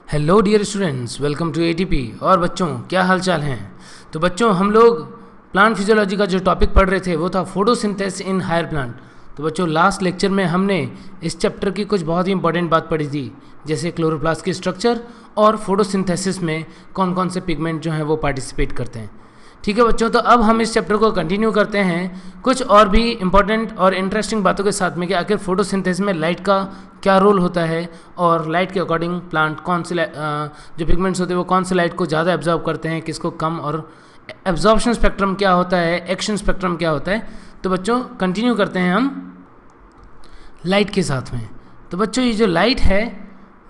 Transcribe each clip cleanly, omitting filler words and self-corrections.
Hello dear students, welcome to ATP. और बच्चों, क्या हाल चाल हैं? तो बच्चों, हम लोग प्लांट फिजियोलॉजी का जो टॉपिक पढ़ रहे थे वो था फोटोसिंथेसिस इन हायर प्लांट। तो बच्चों, लास्ट लेक्चर में हमने इस चैप्टर की कुछ बहुत ही इंपॉर्टेंट बात पढ़ी थी, जैसे क्लोरोप्लास्ट की स्ट्रक्चर और फोटोसिंथेसिस में कौन कौन से पिगमेंट जो हैं वो पार्टिसिपेट करते हैं। ठीक है बच्चों, तो अब हम इस चैप्टर को कंटिन्यू करते हैं कुछ और भी इंपॉर्टेंट और इंटरेस्टिंग बातों के साथ में कि आखिर फोटोसिंथेसिस में लाइट का क्या रोल होता है और लाइट के अकॉर्डिंग प्लांट कौन से जो पिगमेंट्स होते हैं वो कौन से लाइट को ज़्यादा एब्जॉर्ब करते हैं, किसको कम, और एब्जॉर्प्शन स्पेक्ट्रम क्या होता है, एक्शन स्पेक्ट्रम क्या होता है। तो बच्चों, कंटिन्यू करते हैं हम लाइट के साथ में। तो बच्चों, ये जो लाइट है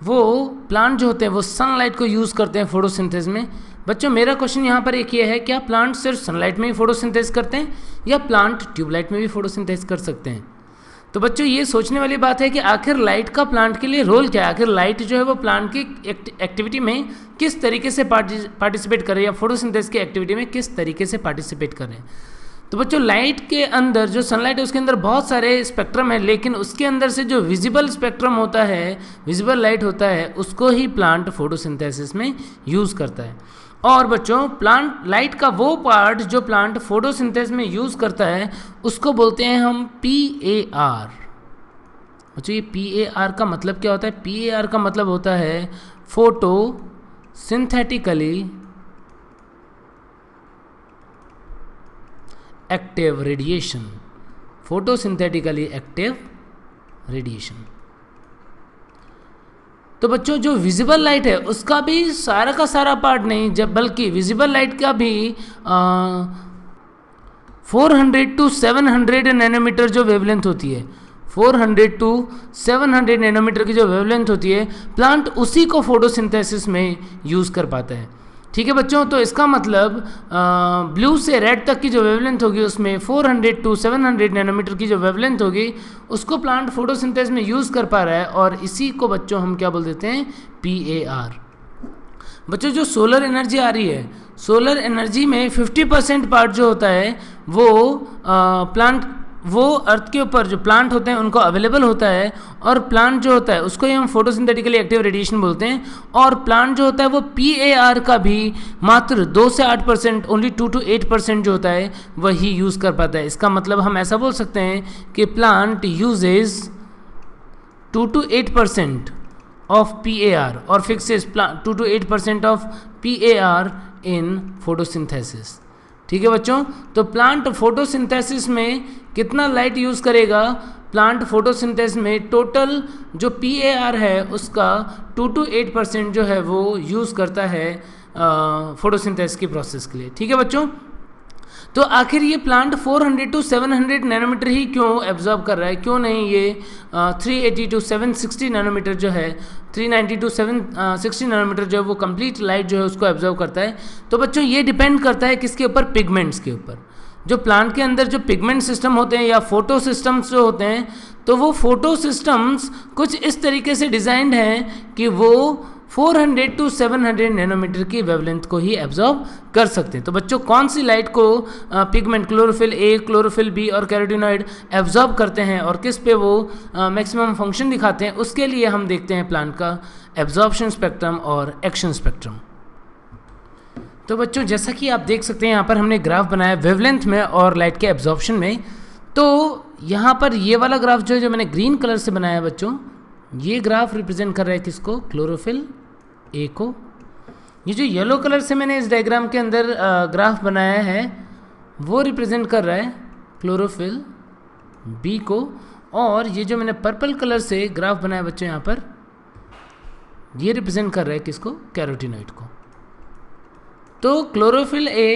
वो प्लांट जो होते हैं वो सनलाइट को यूज़ करते हैं फोटोसिंथेसिस में। बच्चों, मेरा क्वेश्चन यहाँ पर एक ये है, क्या प्लांट सिर्फ सनलाइट में ही फोटोसिंथेसिस करते हैं या प्लांट ट्यूबलाइट में भी फोटोसिंथेसिस कर सकते हैं? तो बच्चों, ये सोचने वाली बात है कि आखिर लाइट का प्लांट के लिए रोल क्या है, आखिर लाइट जो है वो प्लांट की एक्टिविटी में किस तरीके से पार्टिसिपेट कर रही है या फोटोसिंथेसिस की एक्टिविटी में किस तरीके से पार्टिसिपेट कर रहे हैं। तो बच्चों, लाइट के अंदर जो सनलाइट है उसके अंदर बहुत सारे स्पेक्ट्रम है, लेकिन उसके अंदर से जो विजिबल स्पेक्ट्रम होता है, विजिबल लाइट होता है, उसको ही प्लांट फोटोसिंथेसिस में यूज़ करता है। और बच्चों, प्लांट लाइट का वो पार्ट जो प्लांट फोटोसिंथेसिस में यूज़ करता है उसको बोलते हैं हम PAR। बच्चों, ये PAR का मतलब क्या होता है? PAR का मतलब होता है photo synthetically active radiation. Photosynthetically active radiation. तो बच्चों, जो विजिबल लाइट है उसका भी सारा का सारा पार्ट नहीं, जब बल्कि विजिबल लाइट का भी 400 to 700 नैनोमीटर जो वेवलेंथ होती है, 400 to 700 नैनोमीटर की जो वेवलेंथ होती है, प्लांट उसी को फोटोसिंथेसिस में यूज़ कर पाता है। ठीक है बच्चों, तो इसका मतलब ब्लू से रेड तक की जो वेवलेंथ होगी उसमें 400 to 700 नैनोमीटर की जो वेवलेंथ होगी उसको प्लांट फोटोसिंथेसिस में यूज़ कर पा रहा है, और इसी को बच्चों हम क्या बोल देते हैं? PAR। बच्चों, जो सोलर एनर्जी आ रही है, सोलर एनर्जी में 50% पार्ट जो होता है वो प्लांट, वो अर्थ के ऊपर जो प्लांट होते हैं उनको अवेलेबल होता है, और प्लांट जो होता है उसको ही हम फोटोसिंथेटिकली एक्टिव रेडिएशन बोलते हैं। और प्लांट जो होता है वो PAR का भी मात्र 2 से 8%, ओनली 2 to 8% जो होता है वही यूज़ कर पाता है। इसका मतलब हम ऐसा बोल सकते हैं कि plant uses 2 to 8% of PAR और fixes 2 to 8% of PAR in photosynthesis. ठीक है बच्चों, तो प्लांट फोटोसिंथेसिस में कितना लाइट यूज़ करेगा? प्लांट फोटोसिंथेसिस में टोटल जो PAR है उसका 2 to 8% जो है वो यूज़ करता है फोटोसिंथेसिस की प्रोसेस के लिए। ठीक है बच्चों, तो आखिर ये प्लांट 400 to 700 नैनोमीटर ही क्यों एब्जॉर्ब कर रहा है, क्यों नहीं ये 380 to 760 नैनोमीटर जो है, 390 to 760 नैनोमीटर जो है वो कंप्लीट लाइट जो है उसको एब्जॉर्ब करता है? तो बच्चों, ये डिपेंड करता है किसके ऊपर? पिगमेंट्स के ऊपर। जो प्लांट के अंदर जो पिगमेंट सिस्टम होते हैं या फोटो सिस्टम्स जो होते हैं, तो वो फोटो सिस्टम्स कुछ इस तरीके से डिज़ाइंड हैं कि वो 400 to 700 नैनोमीटर की वेवलेंथ को ही एब्जॉर्ब कर सकते हैं। तो बच्चों, कौन सी लाइट को pigment chlorophyll A, chlorophyll B और कैरोटीनॉइड एब्जॉर्ब करते हैं और किस पे वो मैक्सिमम फंक्शन दिखाते हैं, उसके लिए हम देखते हैं प्लांट का एब्जॉर्प्शन स्पेक्ट्रम और एक्शन स्पेक्ट्रम। तो बच्चों, जैसा कि आप देख सकते हैं यहाँ पर हमने ग्राफ बनाया वेवलेंथ में और लाइट के एब्जॉर्प्शन में। तो यहाँ पर ये वाला ग्राफ जो है, जो मैंने ग्रीन कलर से बनाया है बच्चों, ये ग्राफ रिप्रेजेंट कर रहा है किसको? क्लोरोफिल A को। ये जो येलो कलर से मैंने इस डायग्राम के अंदर ग्राफ बनाया है वो रिप्रेजेंट कर रहा है क्लोरोफिल B को, और ये जो मैंने पर्पल कलर से ग्राफ बनाया बच्चों यहाँ पर, ये रिप्रेजेंट कर रहा है किसको? कैरोटीनॉइड को। तो क्लोरोफिल A,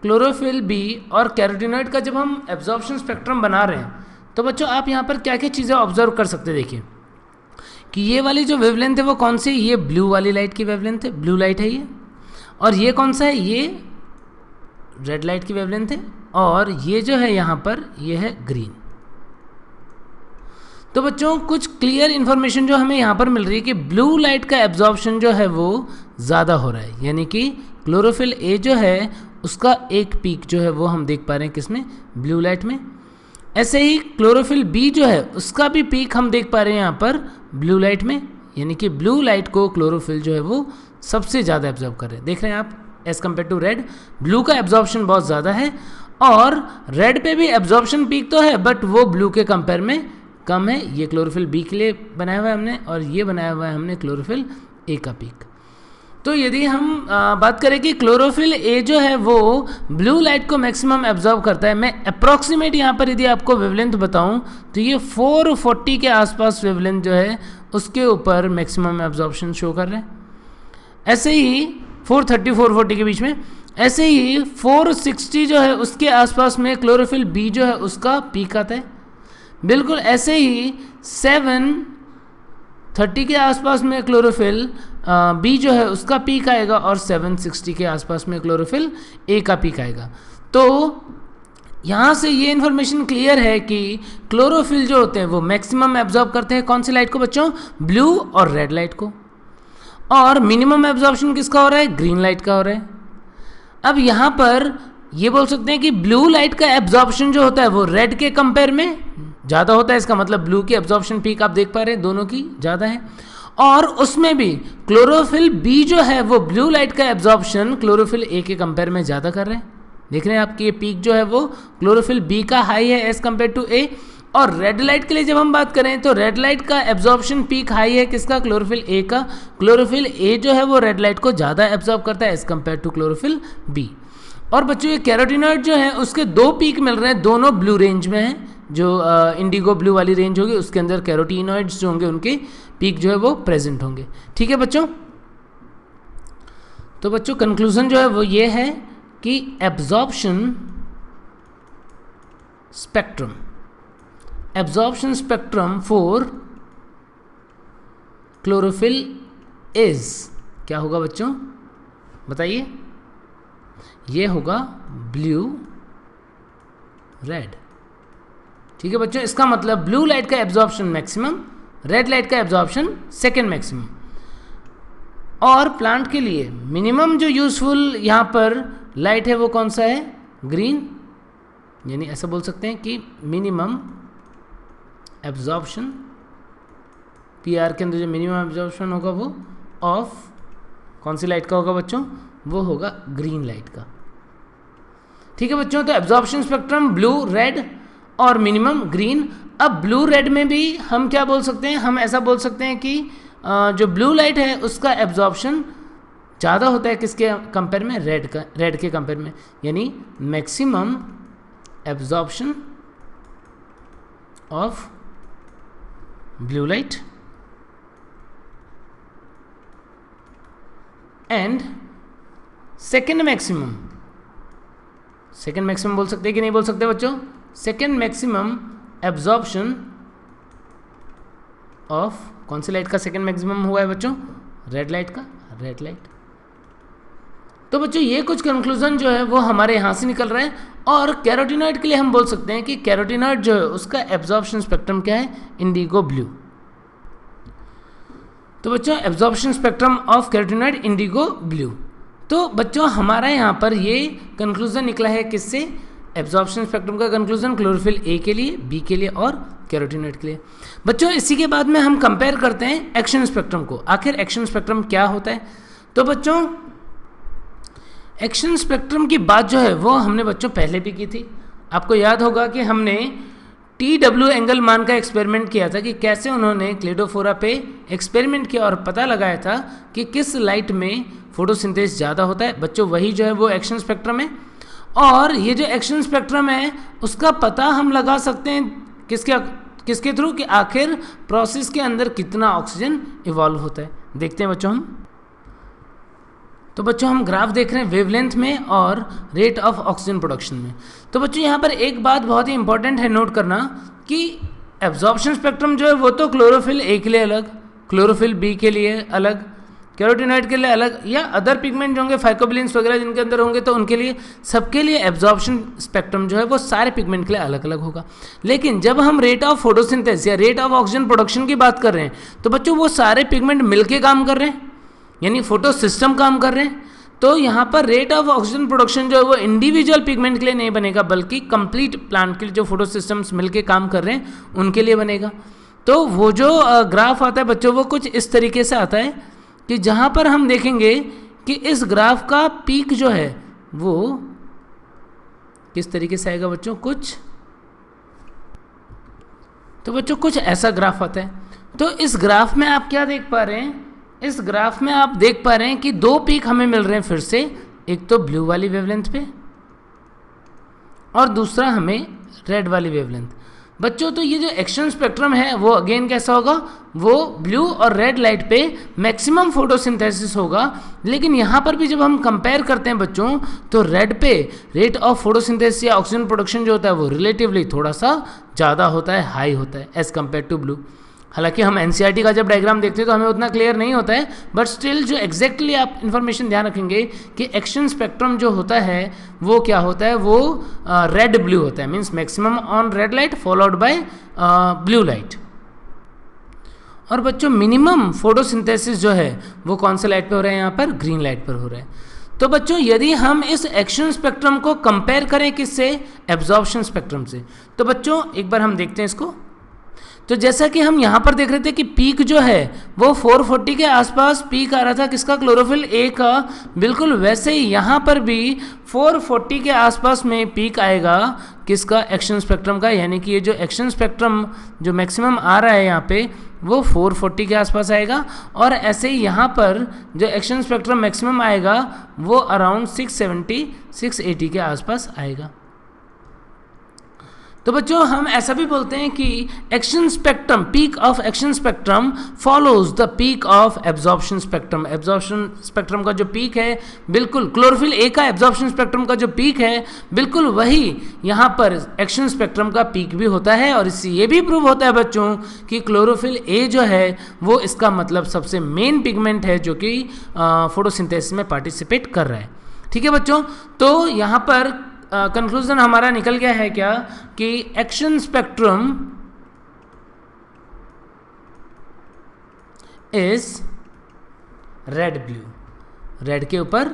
क्लोरोफिल B और कैरोटीनॉइड का जब हम एब्जॉर्प्शन स्पेक्ट्रम बना रहे हैं तो बच्चों आप यहाँ पर क्या क्या चीज़ें ऑब्जर्व कर सकते हैं। देखिए कि ये वाली जो वेवलेंथ है वो कौन सी? ये ब्लू वाली लाइट की वेवलेंथ है, ब्लू लाइट है ये। और ये कौन सा है? ये रेड लाइट की वेवलेंथ है। और ये जो है यहाँ पर ये है ग्रीन। तो बच्चों, कुछ क्लियर इन्फॉर्मेशन जो हमें यहाँ पर मिल रही है कि ब्लू लाइट का एब्जॉर्प्शन जो है वो ज़्यादा हो रहा है, यानी कि क्लोरोफिल A जो है उसका एक पीक जो है वो हम देख पा रहे हैं किसमें? ब्लू लाइट में। ऐसे ही क्लोरोफिल B जो है उसका भी पीक हम देख पा रहे हैं यहाँ पर ब्लू लाइट में, यानी कि ब्लू लाइट को क्लोरोफिल जो है वो सबसे ज़्यादा एब्जॉर्ब कर रहे हैं। देख रहे हैं आप, as compare to red, blue का एब्जॉर्प्शन बहुत ज़्यादा है और रेड पे भी एब्जॉर्प्शन पीक तो है बट वो ब्लू के कंपेयर में कम है। ये क्लोरोफिल बी के लिए बनाया हुआ है हमने और ये बनाया हुआ है हमने क्लोरोफिल ए का पीक। तो यदि हम बात करें कि क्लोरोफिल ए जो है वो ब्लू लाइट को मैक्सिमम एब्जॉर्ब करता है, मैं अप्रॉक्सीमेट यहाँ पर यदि आपको वेवलेंथ बताऊँ तो ये 440 के आसपास वेवलेंथ जो है उसके ऊपर मैक्सिमम एब्जॉर्प्शन शो कर रहे हैं। ऐसे ही 430-440 के बीच में, ऐसे ही 460 जो है उसके आसपास में क्लोरोफिल बी जो है उसका पीक आता है। बिल्कुल ऐसे ही 730 के आसपास में क्लोरोफिल बी जो है उसका पीक आएगा और 760 के आसपास में क्लोरोफिल ए का पीक आएगा। तो यहाँ से ये इन्फॉर्मेशन क्लियर है कि क्लोरोफिल जो होते हैं वो मैक्सिमम एब्जॉर्ब करते हैं कौन सी लाइट को बच्चों, ब्लू और रेड लाइट को, और मिनिमम एब्जॉर्प्शन किसका हो रहा है, ग्रीन लाइट का हो रहा है। अब यहाँ पर ये बोल सकते हैं कि ब्लू लाइट का एब्जॉर्प्शन जो होता है वो रेड के कंपेयर में ज़्यादा होता है, इसका मतलब ब्लू की एब्जॉर्प्शन पीक आप देख पा रहे हैं दोनों की ज़्यादा है, और उसमें भी क्लोरोफिल बी जो है वो ब्लू लाइट का एब्जॉर्प्शन क्लोरोफिल ए के कंपेयर में ज़्यादा कर रहे हैं। देख रहे हैं आपकी ये पीक जो है वो क्लोरोफिल बी का हाई है एज कम्पेयर टू ए। और रेड लाइट के लिए जब हम बात करें तो रेड लाइट का एब्जॉर्प्शन पीक हाई है किसका, क्लोरोफिल ए का। क्लोरोफिल ए जो है वो रेड लाइट को ज़्यादा एब्जॉर्ब करता है as compare to chlorophyll B. और बच्चों ये कैरोटीनॉइड जो है उसके दो पीक मिल रहे हैं, दोनों ब्लू रेंज में हैं। जो इंडिगो ब्लू वाली रेंज होगी उसके अंदर कैरोटीनॉइड्स जो होंगे उनके पीक जो है वो प्रेजेंट होंगे। ठीक है बच्चों, तो बच्चों कंक्लूजन जो है वो ये है कि absorption spectrum for chlorophyll is क्या होगा बच्चों, बताइए, ये होगा ब्लू रेड। ठीक है बच्चों, इसका मतलब ब्लू लाइट का एब्जॉर्प्शन मैक्सिमम, रेड लाइट का एब्जॉर्प्शन सेकेंड मैक्सिमम। और प्लांट के लिए मिनिमम जो यूजफुल यहाँ पर लाइट है वो कौन सा है, ग्रीन। यानी ऐसा बोल सकते हैं कि मिनिमम एब्जॉर्प्शन, पीआर के अंदर जो मिनिमम एब्जॉर्प्शन होगा वो ऑफ कौन सी लाइट का होगा बच्चों, वो होगा ग्रीन लाइट का। ठीक है बच्चों, तो एब्जॉर्प्शन स्पेक्ट्रम ब्लू रेड और मिनिमम ग्रीन। अब ब्लू रेड में भी हम क्या बोल सकते हैं, हम ऐसा बोल सकते हैं कि जो ब्लू लाइट है उसका एब्जॉर्प्शन ज़्यादा होता है किसके कंपेयर में, रेड के कंपेयर में। यानी maximum absorption of blue light and second maximum बोल सकते हैं कि नहीं बोल सकते बच्चों, सेकेंड मैक्सिमम एब्जॉर्प्शन ऑफ कौन सी लाइट का सेकेंड मैक्सिमम हुआ है बच्चों, रेड लाइट का, रेड लाइट। तो बच्चों ये कुछ कंक्लूजन जो है वो हमारे यहाँ से निकल रहे हैं। और कैरोटीनॉइड के लिए हम बोल सकते हैं कि कैरोटीनॉइड जो है उसका एब्जॉर्प्शन स्पेक्ट्रम क्या है, इंडिगो ब्लू। तो बच्चों absorption spectrum of carotenoid Indigo blue. तो बच्चों हमारा यहाँ पर ये कंक्लूजन निकला है किससे, एब्जॉर्प्शन स्पेक्ट्रम का कंक्लूजन क्लोरोफिल ए के लिए, बी के लिए और कैरोटीनॉइड के लिए। बच्चों इसी के बाद में हम कंपेयर करते हैं एक्शन स्पेक्ट्रम को। आखिर एक्शन स्पेक्ट्रम क्या होता है, तो बच्चों एक्शन स्पेक्ट्रम की बात जो है वो हमने बच्चों पहले भी की थी। आपको याद होगा कि हमने TW एंगलमान का एक्सपेरिमेंट किया था कि कैसे उन्होंने क्लेडोफोरा पे एक्सपेरिमेंट किया और पता लगाया था कि किस लाइट में फोटोसिंथेसिस ज़्यादा होता है। बच्चों वही जो है वो एक्शन स्पेक्ट्रम है। और ये जो एक्शन स्पेक्ट्रम है उसका पता हम लगा सकते हैं किसके थ्रू, कि आखिर प्रोसेस के अंदर कितना ऑक्सीजन इवॉल्व होता है। देखते हैं बच्चों हम, तो बच्चों हम ग्राफ देख रहे हैं वेवलेंथ में और रेट ऑफ ऑक्सीजन प्रोडक्शन में। तो बच्चों यहाँ पर एक बात बहुत ही इंपॉर्टेंट है नोट करना कि एब्जॉर्प्शन स्पेक्ट्रम जो है वो तो क्लोरोफिल ए के लिए अलग, क्लोरोफिल बी के लिए अलग, कैरोटीनॉइड के लिए अलग, या अदर पिगमेंट जो होंगे फाइकोबिलिन्स वगैरह जिनके अंदर होंगे तो उनके लिए, सबके लिए एब्जॉर्प्शन स्पेक्ट्रम जो है वो सारे पिगमेंट के लिए अलग अलग होगा। लेकिन जब हम रेट ऑफ फोटोसिंथेसिस या रेट ऑफ ऑक्सीजन प्रोडक्शन की बात कर रहे हैं तो बच्चों वो सारे पिगमेंट मिलके काम कर रहे हैं, यानी फोटो सिस्टम काम कर रहे हैं। तो यहाँ पर रेट ऑफ ऑक्सीजन प्रोडक्शन जो है वो इंडिविजुअल पिगमेंट के लिए नहीं बनेगा बल्कि कंप्लीट प्लांट के लिए जो फोटो सिस्टम्स मिलके काम कर रहे हैं उनके लिए बनेगा। तो वो जो ग्राफ आता है बच्चों वो कुछ इस तरीके से आता है कि जहाँ पर हम देखेंगे कि इस ग्राफ का पीक जो है वो किस तरीके से आएगा बच्चों, तो बच्चों कुछ ऐसा ग्राफ आता है। तो इस ग्राफ में आप क्या देख पा रहे हैं, इस ग्राफ में आप देख पा रहे हैं कि दो पीक हमें मिल रहे हैं फिर से, एक तो ब्लू वाली वेवलेंथ पे और दूसरा हमें रेड वाली वेवलेंथ। बच्चों तो ये जो एक्शन स्पेक्ट्रम है वो अगेन कैसा होगा, वो ब्लू और रेड लाइट पे मैक्सिमम फोटोसिंथेसिस होगा, लेकिन यहाँ पर भी जब हम कंपेयर करते हैं बच्चों तो रेड पे रेट ऑफ फोटोसिंथेसिस या ऑक्सीजन प्रोडक्शन जो होता है वो रिलेटिवली थोड़ा सा ज़्यादा होता है, हाई होता है एज़ कम्पेयर टू ब्लू। हालांकि हम एनसीईआरटी का जब डायग्राम देखते हैं तो हमें उतना क्लियर नहीं होता है, बट स्टिल जो एग्जैक्टली आप इन्फॉर्मेशन ध्यान रखेंगे कि एक्शन स्पेक्ट्रम जो होता है वो क्या होता है, वो रेड ब्लू होता है, means maximum on red light followed by blue light. और बच्चों मिनिमम फोटोसिंथेसिस जो है वो कौन से लाइट पे हो रहा है, यहाँ पर ग्रीन लाइट पर हो रहा है। तो बच्चों यदि हम इस एक्शन स्पेक्ट्रम को कंपेयर करें किससे, एब्जॉर्प्शन स्पेक्ट्रम से, तो बच्चों एक बार हम देखते हैं इसको। तो जैसा कि हम यहाँ पर देख रहे थे कि पीक जो है वो 440 के आसपास पीक आ रहा था किसका, क्लोरोफिल ए का, बिल्कुल वैसे ही यहाँ पर भी 440 के आसपास में पीक आएगा किसका, एक्शन स्पेक्ट्रम का। यानी कि ये जो एक्शन स्पेक्ट्रम जो मैक्सिमम आ रहा है यहाँ पे वो 440 के आसपास आएगा, और ऐसे ही यहाँ पर जो एक्शन स्पेक्ट्रम मैक्सिमम आएगा वो अराउंड 670-680 के आसपास आएगा। तो बच्चों हम ऐसा भी बोलते हैं कि action spectrum, peak of action spectrum follows the peak of absorption spectrum. Absorption spectrum का जो पीक है बिल्कुल क्लोरोफिल ए का एब्जॉर्प्शन स्पेक्ट्रम का जो पीक है बिल्कुल वही यहाँ पर एक्शन स्पेक्ट्रम का पीक भी होता है। और इससे ये भी प्रूव होता है बच्चों कि क्लोरोफिल ए जो है वो इसका मतलब सबसे मेन पिगमेंट है जो कि फोटोसिंथेसिस में पार्टिसिपेट कर रहा है। ठीक है बच्चों, तो यहाँ पर कंक्लूजन हमारा निकल गया है क्या कि action spectrum is red blue, red के ऊपर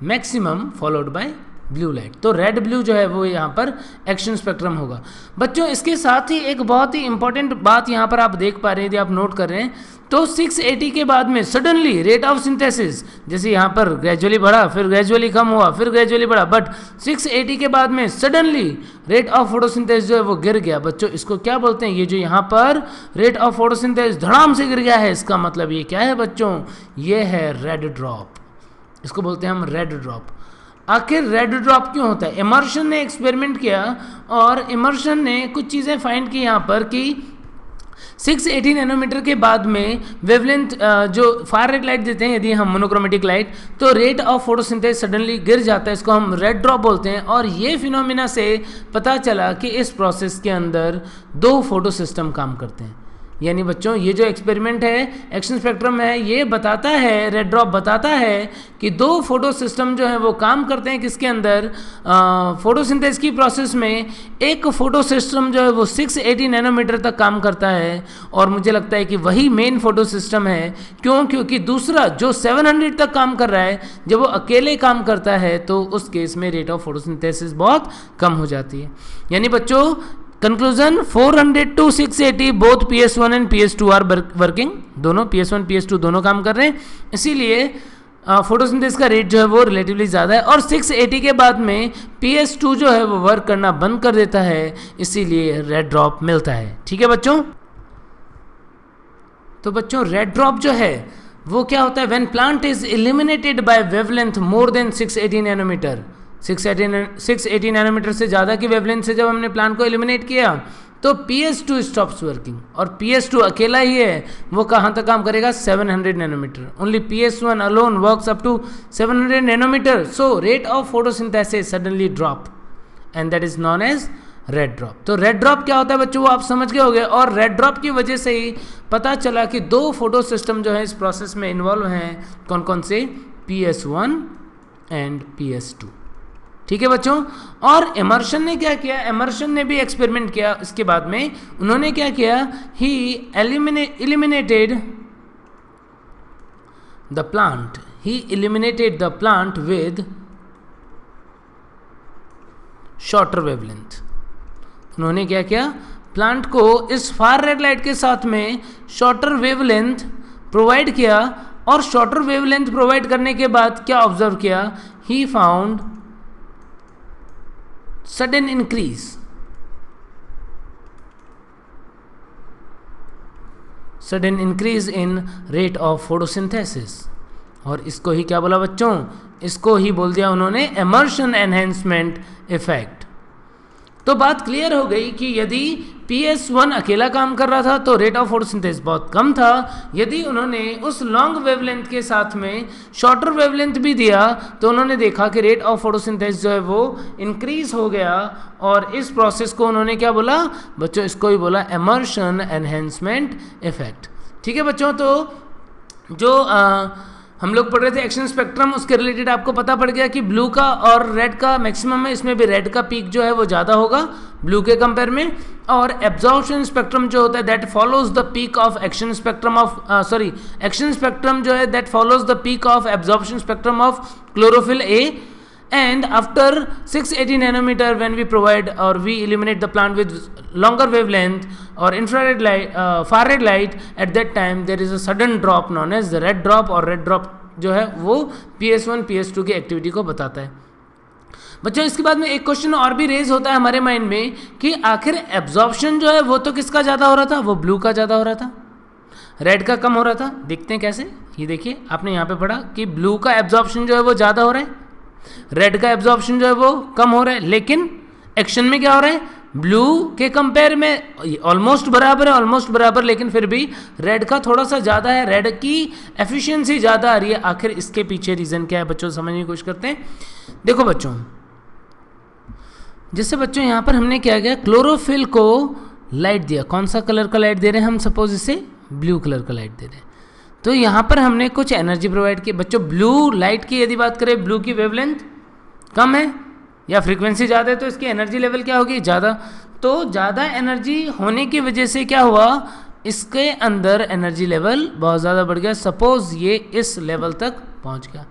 maximum followed by blue light. तो रेड ब्लू जो है वो यहाँ पर एक्शन स्पेक्ट्रम होगा। बच्चों इसके साथ ही एक बहुत ही इंपॉर्टेंट बात यहाँ पर आप देख पा रहे हैं, यदि आप नोट कर रहे हैं तो 680 के बाद में सडनली रेट ऑफ सिंथेसिस जैसे यहाँ पर ग्रेजुअली बढ़ा, फिर ग्रेजुअली कम हुआ, फिर ग्रेजुअली बढ़ा, बट 680 के बाद में सडनली रेट ऑफ फोटोसिंथेसिस जो है वो गिर गया। बच्चों इसको क्या बोलते हैं, ये जो यहाँ पर रेट ऑफ फोटोसिंथेसिस धड़ाम से गिर गया है, इसका मतलब ये क्या है बच्चों, ये है रेड ड्रॉप। इसको बोलते हैं हम रेड ड्रॉप। आखिर रेड ड्रॉप क्यों होता है? इमर्शन ने एक्सपेरिमेंट किया और इमर्शन ने कुछ चीज़ें फाइंड की यहाँ पर कि 680 नैनोमीटर के बाद में वेवलेंथ जो फार रेड लाइट देते हैं, यदि हम मोनोक्रोमेटिक लाइट, तो रेट ऑफ फोटोसिंथेसिस सडनली गिर जाता है, इसको हम रेड ड्रॉप बोलते हैं। और ये फिनोमिना से पता चला कि इस प्रोसेस के अंदर दो फोटो सिस्टम काम करते हैं। यानी बच्चों ये जो एक्सपेरिमेंट है, एक्शन स्पेक्ट्रम है, ये बताता है, रेड ड्रॉप बताता है कि दो फोटो सिस्टम जो है वो काम करते हैं किसके अंदर, फोटोसिंथेसिस की प्रोसेस में। एक फोटो सिस्टम जो है वो 680 नैनोमीटर तक काम करता है और मुझे लगता है कि वही मेन फोटो सिस्टम है। क्यों? क्योंकि दूसरा जो 700 तक काम कर रहा है, जब वो अकेले काम करता है तो उस केस में रेट ऑफ फोटोसिंथेसिस बहुत कम हो जाती है। यानी बच्चों conclusion 400 to 680 both PS1 and PS2 are working, दोनों PS1 PS2 दोनों काम कर रहे हैं, इसीलिए फोटोसिंथेसिस का रेट जो है वो रिलेटिवली ज़्यादा है। और 680 के बाद में PS2 जो है वो वर्क करना बंद कर देता है, इसीलिए रेड ड्रॉप मिलता है। ठीक है बच्चों, तो बच्चों रेड ड्रॉप जो है वो क्या होता है, when plant is eliminated by wavelength more than 680 nanometre. 680 nanometre से ज़्यादा की वेवलेंथ से जब हमने प्लांट को एलिमिनेट किया तो PS2 स्टॉप्स वर्किंग। और PS2 अकेला ही है, वो कहाँ तक काम करेगा, 700 nanometre. Only PS1 alone works up to 700 nanometre. So rate of photosynthesis suddenly drop and that is known as red drop. तो रेड ड्रॉप क्या होता है बच्चों, वो आप समझ गए होंगे। और रेड ड्रॉप की वजह से ही पता चला कि दो फोटो सिस्टम जो है इस प्रोसेस में इन्वॉल्व हैं, कौन कौन से, PS1 एंड PS2। ठीक है बच्चों, और इमर्शन ने क्या किया, इमर्शन ने भी एक्सपेरिमेंट किया। इसके बाद में उन्होंने क्या किया, ही eliminated the plant, he eliminated the plant with shorter wavelength। उन्होंने क्या किया, प्लांट को इस फार रेड लाइट के साथ में शॉर्टर वेवलेंथ प्रोवाइड किया, और शॉर्टर वेवलेंथ प्रोवाइड करने के बाद क्या ऑब्जर्व किया, he found sudden increase, sudden increase in rate of photosynthesis. और इसको ही क्या बोला बच्चों, इसको ही बोल दिया उन्होंने इमर्शन एनहेंसमेंट इफेक्ट। तो बात क्लियर हो गई कि यदि PS1 अकेला काम कर रहा था तो रेट ऑफ फोटोसिंथेसिस बहुत कम था। यदि उन्होंने उस लॉन्ग वेवलेंथ के साथ में शॉर्टर वेवलेंथ भी दिया तो उन्होंने देखा कि रेट ऑफ फोटोसिंथेसिस जो है वो इंक्रीज हो गया, और इस प्रोसेस को उन्होंने क्या बोला बच्चों, इसको ही बोला इमर्शन एनहेंसमेंट इफेक्ट। ठीक है बच्चों, तो जो हम लोग पढ़ रहे थे एक्शन स्पेक्ट्रम, उसके रिलेटेड आपको पता पड़ गया कि ब्लू का और रेड का मैक्सिमम है, इसमें भी रेड का पीक जो है वो ज़्यादा होगा ब्लू के कंपेयर में। और एब्जॉर्प्शन स्पेक्ट्रम जो होता है that follows the peak of action spectrum of action spectrum जो है that follows the peak of absorption spectrum of chlorophyll A. And after 680 nanometer, when we provide or we illuminate the plant with longer wavelength or infrared light, far red light, at that time there is a sudden drop known as the red drop, और red drop जो है वो PS1 PS2 की activity को बताता है। बच्चों इसके बाद में एक क्वेश्चन और भी रेज होता है हमारे माइंड में कि आखिर एब्जॉर्प्शन जो है वो तो किसका ज़्यादा हो रहा था, वो ब्लू का ज़्यादा हो रहा था, रेड का कम हो रहा था। देखते हैं कैसे, ये देखिए आपने यहाँ पे पढ़ा कि ब्लू का एब्जॉर्प्शन जो है वो ज़्यादा हो रहा है, रेड का एब्जॉर्प्शन जो है वो कम हो रहा है, लेकिन एक्शन में क्या हो रहा है, ब्लू के कंपेयर में ऑलमोस्ट बराबर है, ऑलमोस्ट बराबर, लेकिन फिर भी रेड का थोड़ा सा ज़्यादा है, रेड की एफिशिएंसी ज़्यादा आ रही है। आखिर इसके पीछे रीज़न क्या है बच्चों, समझने की कोशिश करते हैं। देखो बच्चों, जैसे बच्चों यहाँ पर हमने क्या किया, क्लोरोफिल को लाइट दिया, कौन सा कलर का लाइट दे रहे हैं हम, सपोज इसे ब्लू कलर का लाइट दे रहे हैं, तो यहाँ पर हमने कुछ एनर्जी प्रोवाइड की। बच्चों ब्लू लाइट की यदि बात करें, ब्लू की वेवलेंथ कम है या फ्रीक्वेंसी ज़्यादा है, तो इसकी एनर्जी लेवल क्या होगी, ज़्यादा। तो ज़्यादा एनर्जी होने की वजह से क्या हुआ, इसके अंदर एनर्जी लेवल बहुत ज़्यादा बढ़ गया। सपोज ये इस लेवल तक पहुँच गया,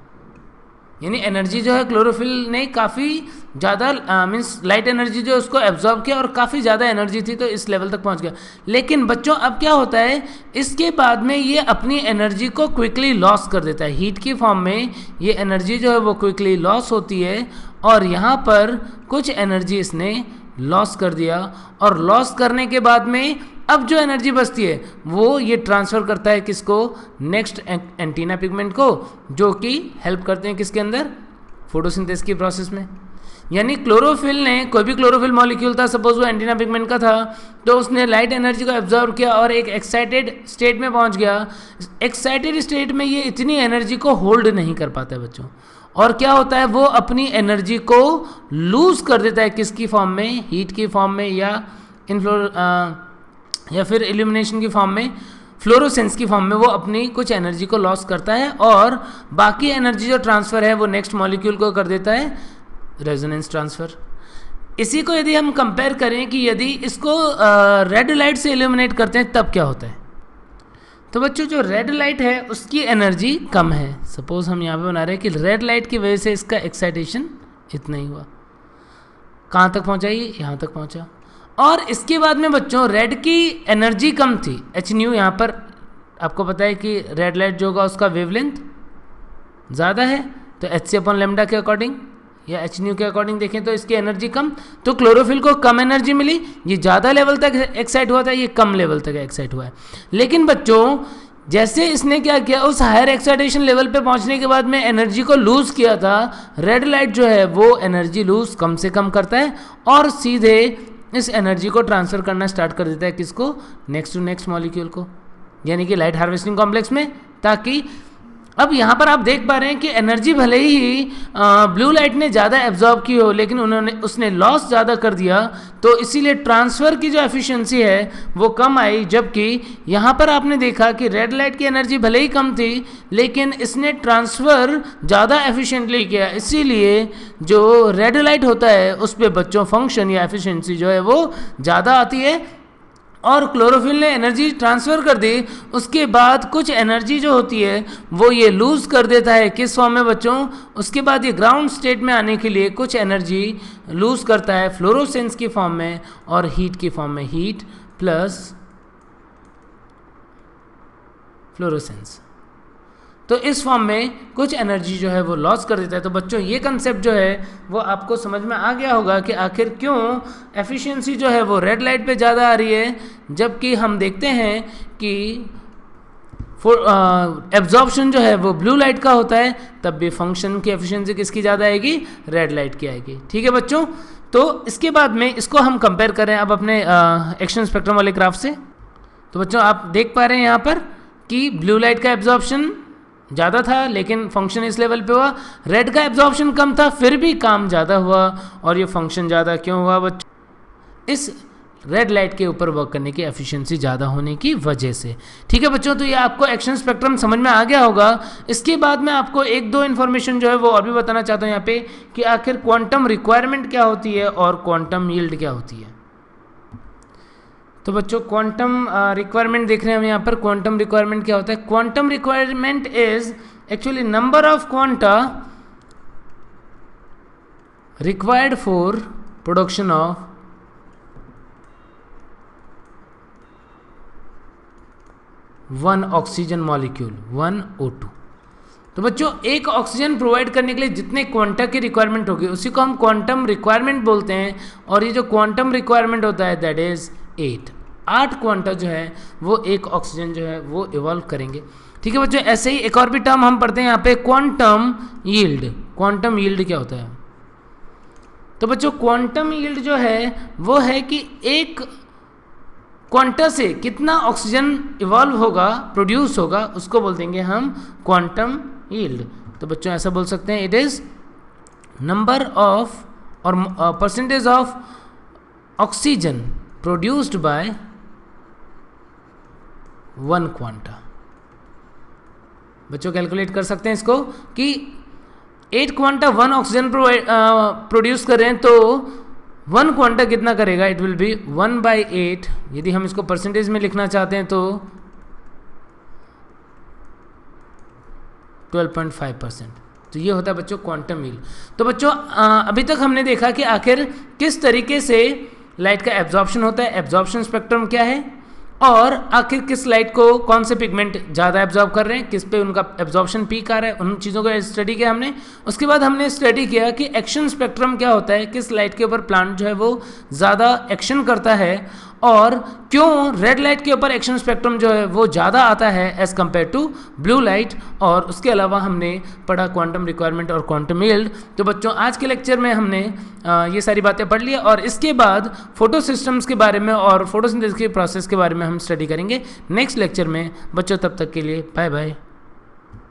यानी एनर्जी जो है क्लोरोफिल ने काफ़ी ज़्यादा मीन्स लाइट एनर्जी जो उसको एब्जॉर्ब किया और काफ़ी ज़्यादा एनर्जी थी, तो इस लेवल तक पहुंच गया। लेकिन बच्चों अब क्या होता है, इसके बाद में ये अपनी एनर्जी को क्विकली लॉस कर देता है, हीट की फॉर्म में ये एनर्जी जो है वो क्विकली लॉस होती है, और यहाँ पर कुछ एनर्जी इसने लॉस कर दिया, और लॉस करने के बाद में अब जो एनर्जी बचती है वो ये ट्रांसफ़र करता है किसको, नेक्स्ट एंटीना पिगमेंट को, जो कि हेल्प करते हैं किसके अंदर, फोटोसिंथेसिस की प्रोसेस में। यानी क्लोरोफिल ने, कोई भी क्लोरोफिल मॉलिक्यूल था, सपोज वो एंटीना पिगमेंट का था, तो उसने लाइट एनर्जी को एब्जॉर्ब किया और एक एक्साइटेड स्टेट में पहुंच गया। एक्साइटेड स्टेट में ये इतनी एनर्जी को होल्ड नहीं कर पाता है बच्चों, और क्या होता है, वो अपनी एनर्जी को लूज कर देता है, किसकी फॉर्म में, हीट की फॉर्म में, या फिर इल्यूमिनेशन की फॉर्म में, फ्लोरोसेंस की फॉर्म में वो अपनी कुछ एनर्जी को लॉस करता है, और बाकी एनर्जी जो ट्रांसफ़र है वो नेक्स्ट मॉलिक्यूल को कर देता है रेजोनेंस ट्रांसफ़र। इसी को यदि हम कंपेयर करें कि यदि इसको रेड लाइट से इल्यूमिनेट करते हैं तब क्या होता है, तो बच्चों जो रेड लाइट है उसकी एनर्जी कम है। सपोज हम यहाँ पे बना रहे हैं कि रेड लाइट की वजह से इसका एक्साइटेशन इतना ही हुआ, कहाँ तक पहुँचा, ये यहाँ तक पहुँचा। और इसके बाद में बच्चों रेड की एनर्जी कम थी, एच न्यू, यहाँ पर आपको पता है कि रेड लाइट जो होगा उसका वेवलेंथ ज़्यादा है, तो एच सी अपॉन लेमडा के अकॉर्डिंग या एच न्यू के अकॉर्डिंग देखें तो इसकी एनर्जी कम, तो क्लोरोफिल को कम एनर्जी मिली, ये ज़्यादा लेवल तक एक्साइट हुआ था, ये कम लेवल तक एक्साइट हुआ है। लेकिन बच्चों जैसे इसने क्या किया, उस हायर एक्साइटेशन लेवल पे पहुंचने के बाद में एनर्जी को लूज किया था, रेड लाइट जो है वो एनर्जी लूज कम से कम करता है और सीधे इस एनर्जी को ट्रांसफ़र करना स्टार्ट कर देता है किसको, नेक्स्ट टू नेक्स्ट मॉलिक्यूल को, यानी कि लाइट हार्वेस्टिंग कॉम्प्लेक्स में। ताकि अब यहाँ पर आप देख पा रहे हैं कि एनर्जी भले ही ब्लू लाइट ने ज़्यादा एब्जॉर्ब की हो, लेकिन उसने लॉस ज़्यादा कर दिया, तो इसीलिए ट्रांसफ़र की जो एफिशिएंसी है वो कम आई। जबकि यहाँ पर आपने देखा कि रेड लाइट की एनर्जी भले ही कम थी, लेकिन इसने ट्रांसफ़र ज़्यादा एफिशिएंटली किया, इसीलिए जो रेड लाइट होता है उस पर बच्चों फंक्शन या एफिशिएंसी जो है वो ज़्यादा आती है। और क्लोरोफिल ने एनर्जी ट्रांसफ़र कर दी, उसके बाद कुछ एनर्जी जो होती है वो ये लूज़ कर देता है, किस फॉर्म में बच्चों, उसके बाद ये ग्राउंड स्टेट में आने के लिए कुछ एनर्जी लूज़ करता है फ्लोरोसेंस की फॉर्म में और हीट की फॉर्म में, हीट प्लस फ्लोरोसेंस। तो इस फॉर्म में कुछ एनर्जी जो है वो लॉस कर देता है। तो बच्चों ये कंसेप्ट जो है वो आपको समझ में आ गया होगा कि आखिर क्यों एफिशिएंसी जो है वो रेड लाइट पे ज़्यादा आ रही है, जबकि हम देखते हैं कि एब्जॉर्प्शन जो है वो ब्लू लाइट का होता है, तब भी फंक्शन की एफिशिएंसी किसकी ज़्यादा आएगी, रेड लाइट की आएगी। ठीक है बच्चों, तो इसके बाद में इसको हम कंपेयर करें अब अपने एक्शन स्पेक्ट्रम वाले ग्राफ से। तो बच्चों आप देख पा रहे हैं यहाँ पर कि ब्लू लाइट का एब्जॉर्प्शन ज़्यादा था लेकिन फंक्शन इस लेवल पे हुआ, रेड का एब्जॉर्प्शन कम था फिर भी काम ज़्यादा हुआ, और ये फंक्शन ज़्यादा क्यों हुआ बच्चों, इस रेड लाइट के ऊपर वर्क करने की एफिशिएंसी ज़्यादा होने की वजह से। ठीक है बच्चों, तो ये आपको एक्शन स्पेक्ट्रम समझ में आ गया होगा। इसके बाद मैं आपको एक दो इन्फॉर्मेशन जो है वो और भी बताना चाहता हूँ यहाँ पे कि आखिर क्वांटम रिक्वायरमेंट क्या होती है और क्वांटम यील्ड क्या होती है। तो बच्चों क्वांटम रिक्वायरमेंट देख रहे हैं हम यहाँ पर। क्वांटम रिक्वायरमेंट क्या होता है? Quantum requirement is actually number of quanta required for production of one oxygen molecule, 1 O2। तो बच्चों एक ऑक्सीजन प्रोवाइड करने के लिए जितने क्वांटा की रिक्वायरमेंट होगी उसी को हम क्वांटम रिक्वायरमेंट बोलते हैं, और ये जो क्वांटम रिक्वायरमेंट होता है दैट इज 8 क्वांटा जो है वो एक ऑक्सीजन जो है वो इवॉल्व करेंगे। ठीक है बच्चों, ऐसे ही एक और भी टर्म हम पढ़ते हैं यहाँ पे, क्वांटम यील्ड। क्वांटम यील्ड क्या होता है? तो बच्चों क्वांटम यील्ड जो है वो है कि एक क्वांटा से कितना ऑक्सीजन इवॉल्व होगा, प्रोड्यूस होगा, उसको बोल देंगे हम क्वांटम यील्ड। तो बच्चों ऐसा बोल सकते हैं इट इज नंबर ऑफ और percentage of oxygen produced by 1 quanta. बच्चों कैलकुलेट कर सकते हैं इसको कि 8 क्वांटा 1 ऑक्सीजन प्रोड्यूस कर रहे हैं तो 1 क्वांटा कितना करेगा, इट विल बी 1/8। यदि हम इसको परसेंटेज में लिखना चाहते हैं तो 12.5%। तो ये होता है बच्चों क्वांटम यील्ड। तो बच्चों अभी तक हमने देखा कि आखिर किस तरीके से लाइट का एब्जॉर्प्शन होता है, एब्जॉर्प्शन स्पेक्ट्रम क्या है, और आखिर किस लाइट को कौन से पिगमेंट ज़्यादा एब्जॉर्ब कर रहे हैं, किस पे उनका एब्जॉर्प्शन पीक आ रहा है, उन चीज़ों को स्टडी किया हमने। उसके बाद हमने स्टडी किया कि एक्शन स्पेक्ट्रम क्या होता है, किस लाइट के ऊपर प्लांट जो है वो ज़्यादा एक्शन करता है, और क्यों रेड लाइट के ऊपर एक्शन स्पेक्ट्रम जो है वो ज़्यादा आता है as compared to blue light. और उसके अलावा हमने पढ़ा क्वांटम रिक्वायरमेंट और क्वांटम यील्ड। तो बच्चों आज के लेक्चर में हमने ये सारी बातें पढ़ ली, और इसके बाद फोटो सिस्टम्स के बारे में और फोटोसिंथेसिस के प्रोसेस के बारे में हम स्टडी करेंगे नेक्स्ट लेक्चर में। बच्चों तब तक के लिए बाय बाय।